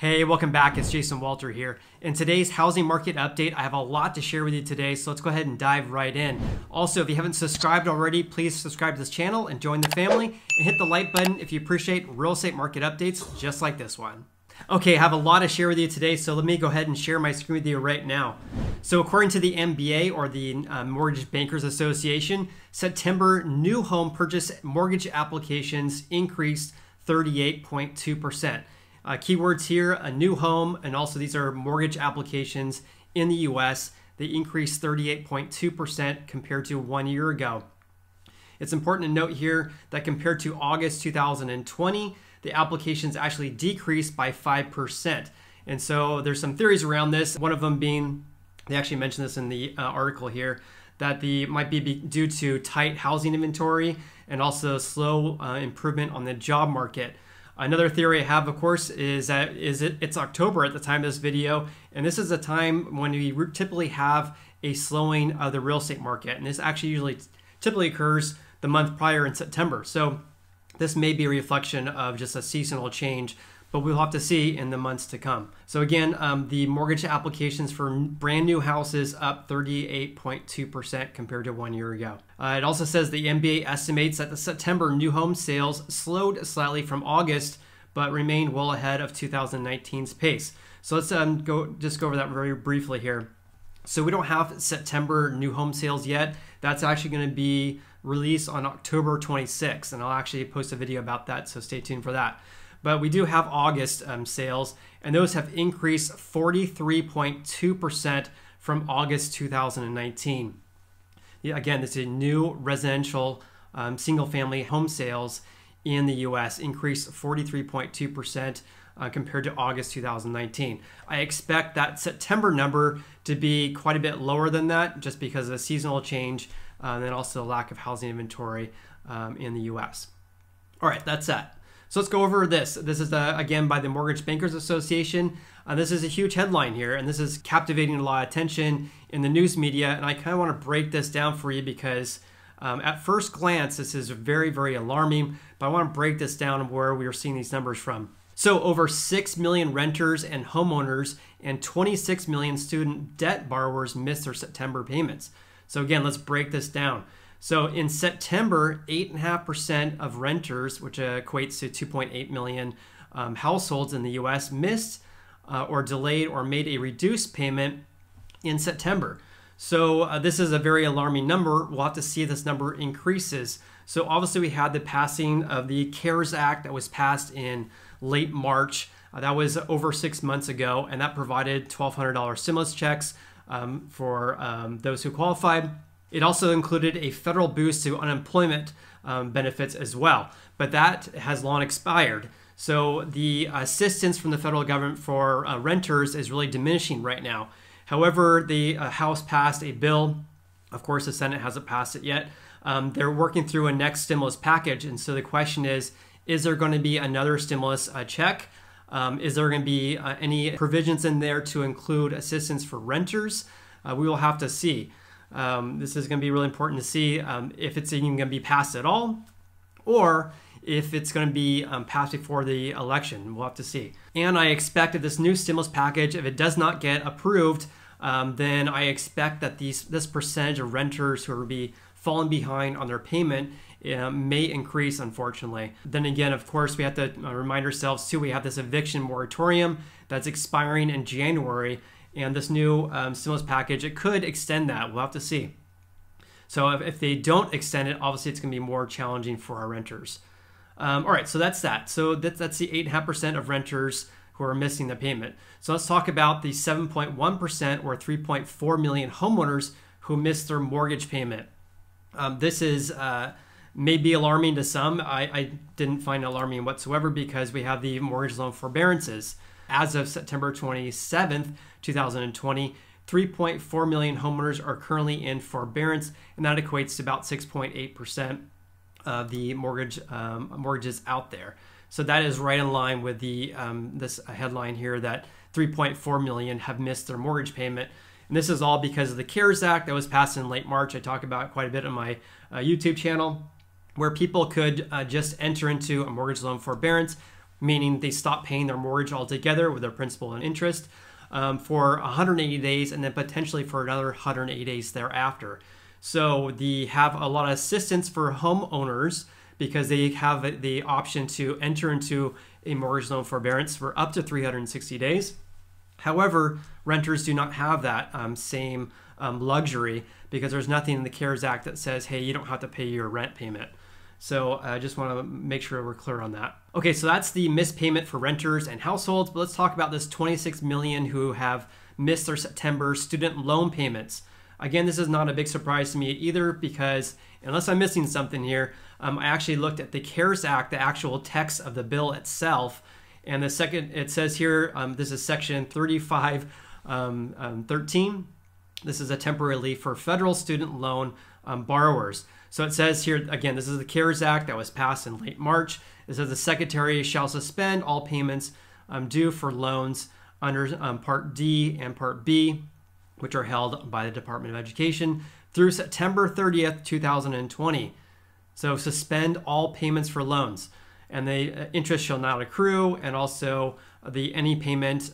Hey, welcome back. It's Jason Walter here. In today's housing market update, I have a lot to share with you today, so let's go ahead and dive right in. Also, if you haven't subscribed already, please subscribe to this channel and join the family, and hit the like button if you appreciate real estate market updates just like this one. Okay, I have a lot to share with you today, so let me go ahead and share my screen with you right now. So according to the MBA, or the Mortgage Bankers Association, September new home purchase mortgage applications increased 38.2%. Keywords here, a new home, and also these are mortgage applications in the US. They increased 38.2% compared to 1 year ago. It's important to note here that compared to August 2020, the applications actually decreased by 5%. And so there's some theories around this. One of them being, they actually mentioned this in the article here, that the might be due to tight housing inventory and also slow improvement on the job market. Another theory I have, of course, is that it's October at the time of this video, and this is a time when we typically have a slowing of the real estate market, and this actually typically occurs the month prior in September. So this may be a reflection of just a seasonal change, but we'll have to see in the months to come. So again, the mortgage applications for brand new houses up 38.2% compared to 1 year ago. It also says the MBA estimates that the September new home sales slowed slightly from August, but remained well ahead of 2019's pace. So let's go over that very briefly here. So we don't have September new home sales yet. That's actually going to be released on October 26th, and I'll actually post a video about that, so stay tuned for that. But we do have August sales, and those have increased 43.2% from August 2019. Again, this is new residential single-family home sales in the U.S. increased 43.2% compared to August 2019. I expect that September number to be quite a bit lower than that, just because of the seasonal change and then also the lack of housing inventory in the U.S. All right, that's that. So let's go over this. This is, again, by the Mortgage Bankers Association. This is a huge headline here, and this is captivating a lot of attention in the news media. And I kind of want to break this down for you because at first glance, this is very, very alarming. But I want to break this down where we are seeing these numbers from. So over 6 million renters and homeowners and 26 million student debt borrowers missed their September payments. So again, let's break this down. So in September, 8.5% of renters, which equates to 2.8 million households in the US, missed or delayed or made a reduced payment in September. So this is a very alarming number. We'll have to see if this number increases. So obviously we had the passing of the CARES Act that was passed in late March. That was over 6 months ago, and that provided $1,200 stimulus checks for those who qualified. It also included a federal boost to unemployment benefits as well, but that has long expired. So the assistance from the federal government for renters is really diminishing right now. However, the House passed a bill. Of course, the Senate hasn't passed it yet. They're working through a next stimulus package, and so the question is there going to be another stimulus check? Is there going to be any provisions in there to include assistance for renters? We will have to see. This is going to be really important to see if it's even going to be passed at all, or if it's going to be passed before the election. We'll have to see. And I expect that this new stimulus package, if it does not get approved, then I expect that this percentage of renters who will be falling behind on their payment may increase, unfortunately. Then again, of course, we have to remind ourselves too, we have this eviction moratorium that's expiring in January. And this new stimulus package, it could extend that. We'll have to see. So if they don't extend it, obviously it's going to be more challenging for our renters. All right, so that's that. So that's the 8.5% of renters who are missing the payment. So let's talk about the 7.1% or 3.4 million homeowners who missed their mortgage payment. This is may be alarming to some. I didn't find it alarming whatsoever because we have the mortgage loan forbearances. As of September 27th, 2020, 3.4 million homeowners are currently in forbearance, and that equates to about 6.8% of the mortgages out there. So that is right in line with the this headline here that 3.4 million have missed their mortgage payment. And this is all because of the CARES Act that was passed in late March. I talk about it quite a bit on my YouTube channel, where people could just enter into a mortgage loan forbearance meaning they stop paying their mortgage altogether with their principal and interest for 180 days and then potentially for another 180 days thereafter. So they have a lot of assistance for homeowners because they have the option to enter into a mortgage loan forbearance for up to 360 days. However, renters do not have that same luxury because there's nothing in the CARES Act that says, hey, you don't have to pay your rent payment. So I just want to make sure we're clear on that. Okay, so that's the missed payment for renters and households, but let's talk about this 26 million who have missed their September student loan payments. Again, this is not a big surprise to me either because unless I'm missing something here, I actually looked at the CARES Act, the actual text of the bill itself. And the second, it says here, this is section 3513. This is a temporary relief for federal student loan borrowers. So it says here, again, this is the CARES Act that was passed in late March. It says the Secretary shall suspend all payments due for loans under Part D and Part B, which are held by the Department of Education through September 30th, 2020. So suspend all payments for loans, and the interest shall not accrue, and also any payment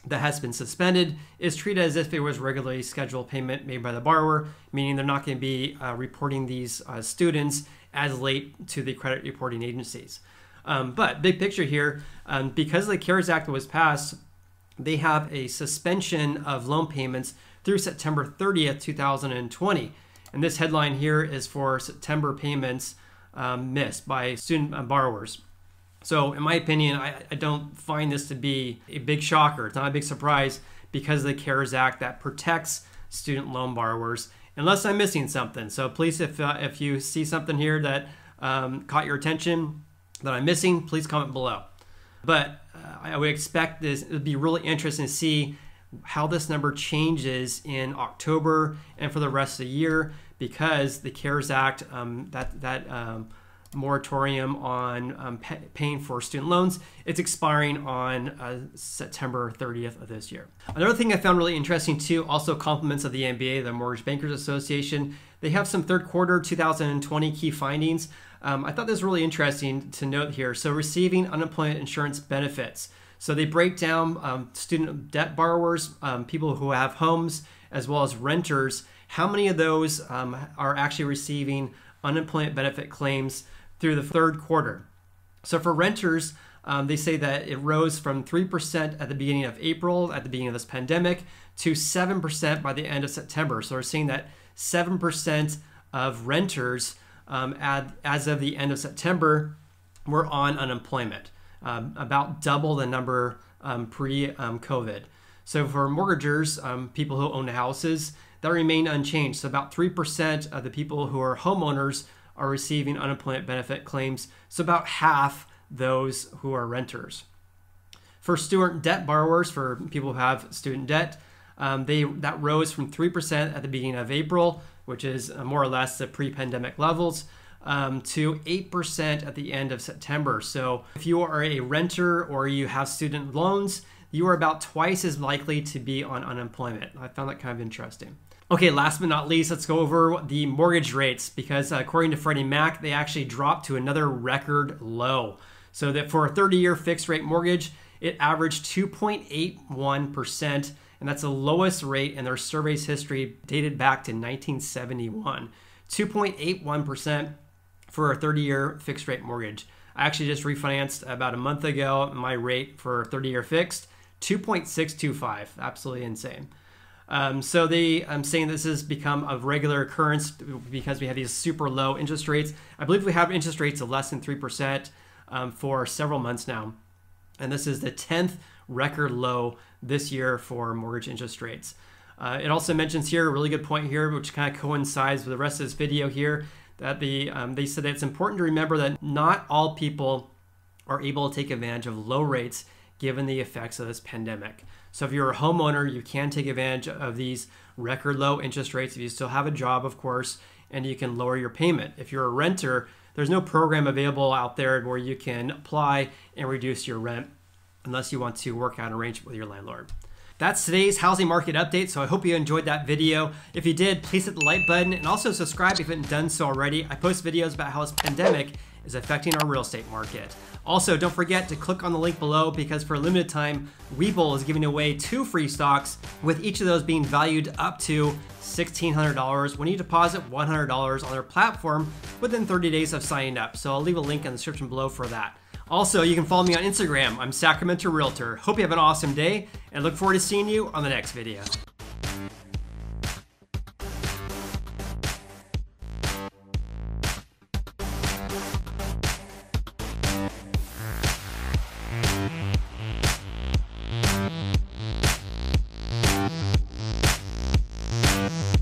that has been suspended is treated as if it was regularly scheduled payment made by the borrower, meaning they're not going to be reporting these students as late to the credit reporting agencies. But big picture here, because the CARES Act was passed, they have a suspension of loan payments through September 30th, 2020. And this headline here is for September payments missed by student borrowers. So in my opinion, I don't find this to be a big shocker. It's not a big surprise because of the CARES Act that protects student loan borrowers, unless I'm missing something. So please, if you see something here that caught your attention that I'm missing, please comment below. But I would expect this, it would be really interesting to see how this number changes in October and for the rest of the year, because the CARES Act, moratorium on paying for student loans, it's expiring on September 30th of this year. Another thing I found really interesting too, also compliments of the MBA, the Mortgage Bankers Association, they have some third quarter 2020 key findings. I thought this was really interesting to note here. So receiving unemployment insurance benefits. So they break down student debt borrowers, people who have homes, as well as renters. How many of those are actually receiving unemployment benefit claims through the third quarter? So for renters, they say that it rose from 3% at the beginning of April, at the beginning of this pandemic, to 7% by the end of September. So we're seeing that 7% of renters as of the end of September were on unemployment, about double the number pre-COVID. So for mortgagers, people who own houses, that remained unchanged. So about 3% of the people who are homeowners are receiving unemployment benefit claims. So about half those who are renters. For student debt borrowers, for people who have student debt, that rose from 3% at the beginning of April, which is more or less the pre-pandemic levels, to 8% at the end of September. So if you are a renter or you have student loans, you are about twice as likely to be on unemployment. I found that kind of interesting. Okay, last but not least, let's go over the mortgage rates, because according to Freddie Mac, they actually dropped to another record low. So that for a 30-year fixed rate mortgage, it averaged 2.81%, and that's the lowest rate in their survey's history dated back to 1971. 2.81% for a 30-year fixed rate mortgage. I actually just refinanced about a month ago. My rate for 30-year fixed, 2.625, absolutely insane. So I'm saying this has become a regular occurrence because we have these super low interest rates. I believe we have interest rates of less than 3% for several months now. And this is the 10th record low this year for mortgage interest rates. It also mentions here a really good point here, which kind of coincides with the rest of this video here, that they said that it's important to remember that not all people are able to take advantage of low rates given the effects of this pandemic. So if you're a homeowner, you can take advantage of these record low interest rates if you still have a job, of course, and you can lower your payment. If you're a renter, there's no program available out there where you can apply and reduce your rent unless you want to work out an arrangement with your landlord. That's today's housing market update, so I hope you enjoyed that video. If you did, please hit the like button and also subscribe if you haven't done so already. I post videos about how this pandemic is affecting our real estate market. Also, don't forget to click on the link below because for a limited time, WeBull is giving away 2 free stocks, with each of those being valued up to $1,600 when you deposit $100 on their platform within 30 days of signing up. So I'll leave a link in the description below for that. Also, you can follow me on Instagram. I'm Sacramento Realtor. Hope you have an awesome day and look forward to seeing you on the next video.